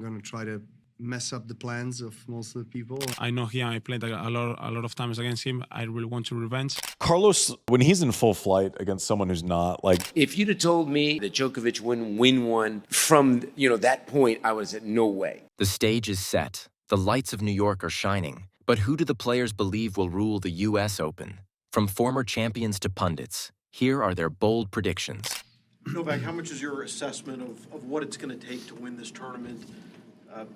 going to try to mess up the plans of most of the people. I know him. I played a lot of times against him. I really want to revenge. Carlos, when he's in full flight against someone who's not, like... If you'd have told me that Djokovic wouldn't win one from, that point, I would have said, no way. The stage is set. The lights of New York are shining. But who do the players believe will rule the U.S. Open? From former champions to pundits, here are their bold predictions. Novak, how much is your assessment of what it's going to take to win this tournament,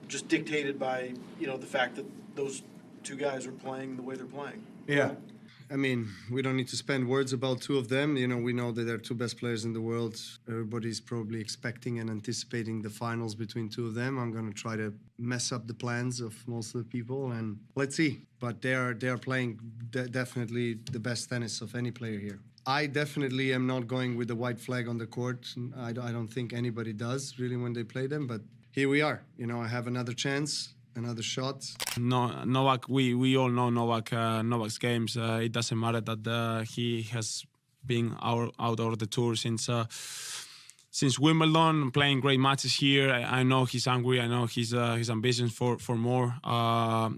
just dictated by, the fact that those two guys are playing the way they're playing? Yeah. I mean, we don't need to spend words about two of them. We know that they're two best players in the world. Everybody's probably expecting and anticipating the finals between two of them. I'm going to try to mess up the plans of most of the people, and let's see. But they are playing definitely the best tennis of any player here. I definitely am not going with the white flag on the court. I don't think anybody does, really, when they play them. But here we are. I have another chance. Another shot. No, Novak. We all know Novak's games. It doesn't matter that he has been out of the tour since Wimbledon, playing great matches here. I know he's hungry. I know his ambitions for more.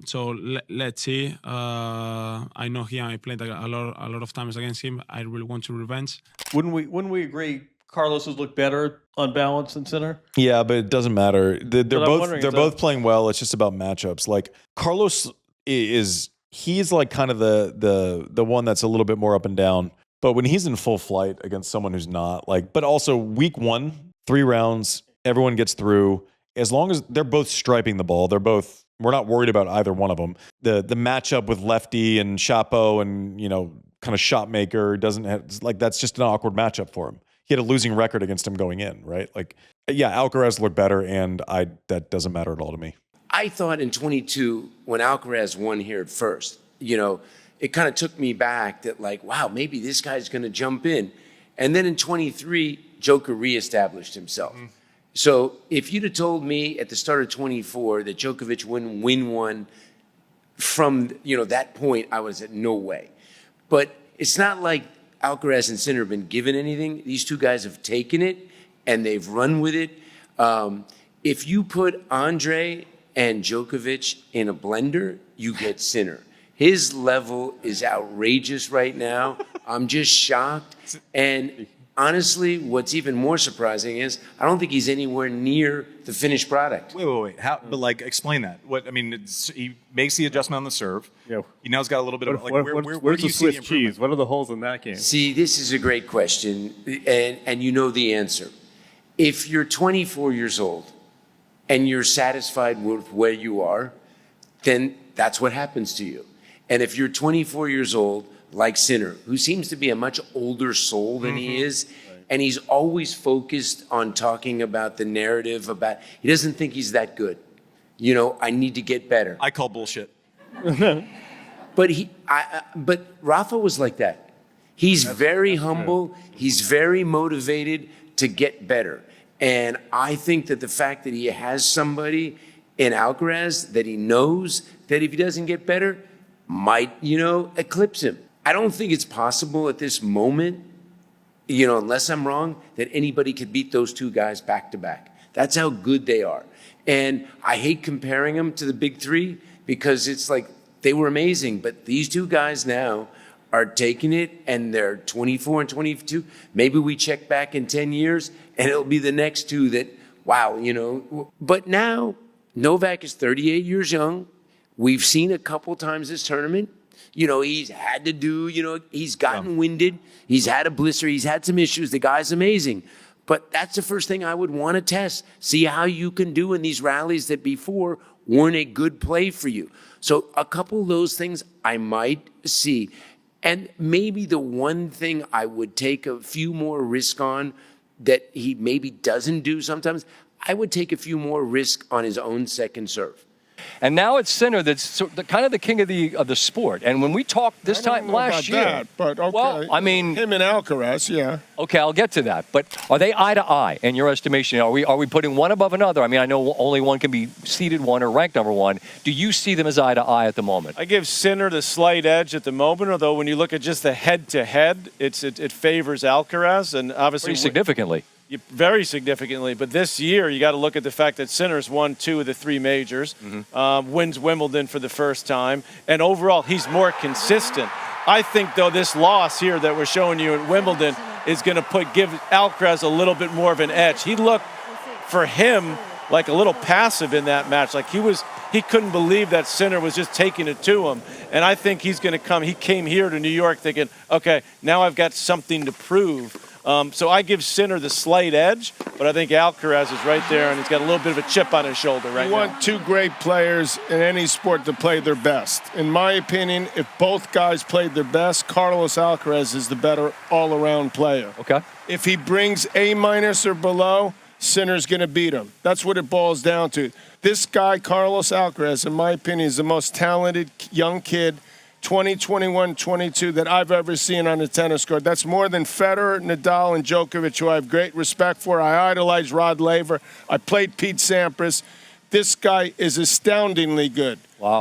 So let's see. I know him. I played a lot of times against him. I really want to revenge. Wouldn't we agree? Carlos has looked better on balance than Sinner. Yeah, but it doesn't matter. They're both playing well. It's just about matchups. Like Carlos he's like kind of the one that's a little bit more up and down. But when he's in full flight against someone who's not, but also week 1, 3 rounds, everyone gets through. As long as they're both striping the ball, we're not worried about either one of them. The matchup with lefty and Chapo and kind of shot maker doesn't have, that's just an awkward matchup for him. He had a losing record against him going in, right? Alcaraz looked better, and that doesn't matter at all to me. I thought in 22, when Alcaraz won here at first, it kind of took me back that wow, maybe this guy's going to jump in. And then in 23, Joker reestablished himself. Mm. So if you'd have told me at the start of 24 that Djokovic wouldn't win one from, that point, I would have said, no way. But it's not like Alcaraz and Sinner have been given anything. These two guys have taken it, and they've run with it. If you put Andre and Djokovic in a blender, you get Sinner. His level is outrageous right now. I'm just shocked. And honestly, what's even more surprising is I don't think he's anywhere near the finished product. Wait. How? But explain that. He makes the adjustment on the serve. Yeah. He now's got a little bit of where do you see the Swiss cheese? What are the holes in that game? See, this is a great question, and you know the answer. If you're 24 years old and you're satisfied with where you are, then that's what happens to you. And if you're 24 years old, like Sinner, who seems to be a much older soul than he is, and he's always focused on talking about the narrative he doesn't think he's that good. I need to get better. I call bullshit. But Rafa was like that. He's very humble. He's very motivated to get better. And I think that the fact that he has somebody in Alcaraz that he knows that if he doesn't get better, might, eclipse him. I don't think it's possible at this moment, unless I'm wrong, that anybody could beat those two guys back to back. That's how good they are. And I hate comparing them to the big three because it's they were amazing. But these two guys now are taking it, and they're 24 and 22. Maybe we check back in 10 years, and it'll be the next two that, wow, But now, Novak is 38 years young. We've seen a couple times this tournament. He's had to do, he's gotten winded. He's had a blister. He's had some issues. The guy's amazing. But that's the first thing I would want to test. See how you can do in these rallies that before weren't a good play for you. So a couple of those things I might see. And maybe the one thing I would take a few more risk on that he maybe doesn't do sometimes, I would take a few more risk on his own second serve. And now it's Sinner that's kind of the king of the sport. And when we talked this time last year, that, but okay. Well, I mean, him and Alcaraz, yeah. Okay, I'll get to that. But are they eye to eye in your estimation? Are we putting one above another? I mean, I know only one can be seeded one or ranked number one. Do you see them as eye to eye at the moment? I give Sinner the slight edge at the moment. Although when you look at just the head-to-head, it favors Alcaraz, and obviously pretty significantly. very significantly. But this year, you got to look at the fact that Sinner's won 2 of the 3 majors, wins Wimbledon for the first time, and overall, he's more consistent. I think, though, this loss here that we're showing you at Wimbledon is going to give Alcaraz a little bit more of an edge. He looked, for him, like a little passive in that match. Like he couldn't believe that Sinner was just taking it to him. And I think he's going to come. He came here to New York thinking, okay, now I've got something to prove. So I give Sinner the slight edge, but I think Alcaraz is right there, and he's got a little bit of a chip on his shoulder right now. You want 2 great players in any sport to play their best. In my opinion, if both guys played their best, Carlos Alcaraz is the better all-around player. Okay. If he brings A- or below, Sinner's going to beat him. That's what it boils down to. This guy, Carlos Alcaraz, in my opinion, is the most talented young kid, 20, 21, 22, that I've ever seen on a tennis court. That's more than Federer, Nadal, and Djokovic, who I have great respect for. I idolize Rod Laver. I played Pete Sampras. This guy is astoundingly good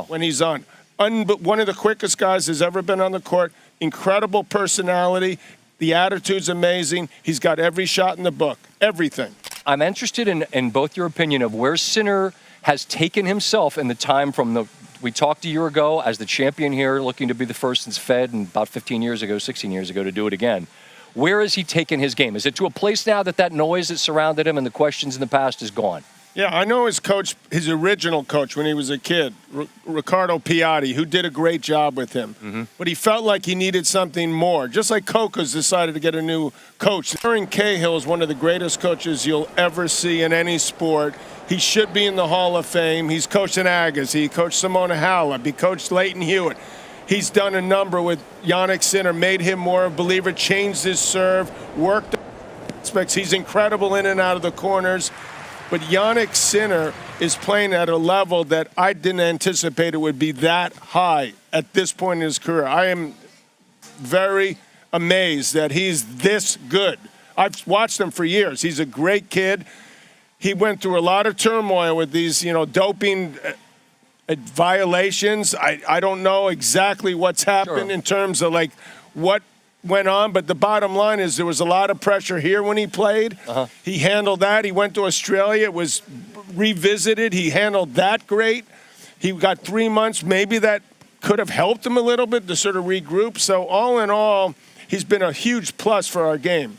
when he's on. One of the quickest guys has ever been on the court. Incredible personality. The attitude's amazing. He's got every shot in the book. Everything. I'm interested in both your opinion of where Sinner has taken himself in the time from we talked a year ago as the champion here, looking to be the first since Fed, and about 15 years ago, 16 years ago to do it again. Where has he taken his game? Is it to a place now that noise that surrounded him and the questions in the past is gone? Yeah, I know his coach, his original coach when he was a kid, Riccardo Piatti, who did a great job with him. But he felt like he needed something more. Just like Coco's decided to get a new coach. Darren Cahill is one of the greatest coaches you'll ever see in any sport. He should be in the Hall of Fame. He's coached in Agassi. He coached Simona Halep. He coached Leighton Hewitt. He's done a number with Jannik Sinner, made him more of a believer, changed his serve, worked aspects. He's incredible in and out of the corners. But Jannik Sinner is playing at a level that I didn't anticipate it would be that high at this point in his career. I am very amazed that he's this good. I've watched him for years. He's a great kid. He went through a lot of turmoil with these, doping violations. I don't know exactly what's happened in terms of what went on, but the bottom line is there was a lot of pressure here when he played. He handled that. He went to Australia. It was revisited. He handled that great. He got 3 months. Maybe that could have helped him a little bit to sort of regroup. So all in all, he's been a huge plus for our game.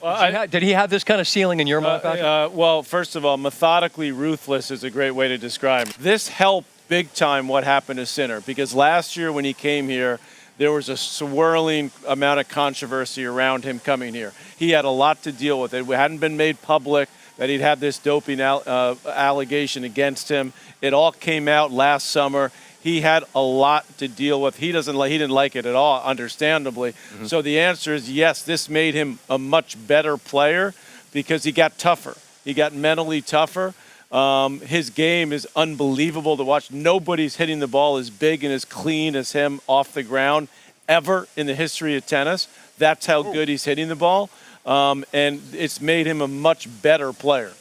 Did he have this kind of ceiling in your mind, Patrick? Well, first of all, methodically ruthless is a great way to describe it. This helped big time what happened to Sinner, because last year when he came here, there was a swirling amount of controversy around him coming here. He had a lot to deal with. It hadn't been made public that he'd had this doping allegation against him. It all came out last summer. He had a lot to deal with. He didn't like it at all, understandably. So the answer is yes, this made him a much better player because he got tougher. He got mentally tougher. His game is unbelievable to watch. Nobody's hitting the ball as big and as clean as him off the ground ever in the history of tennis. That's how good he's hitting the ball. And it's made him a much better player.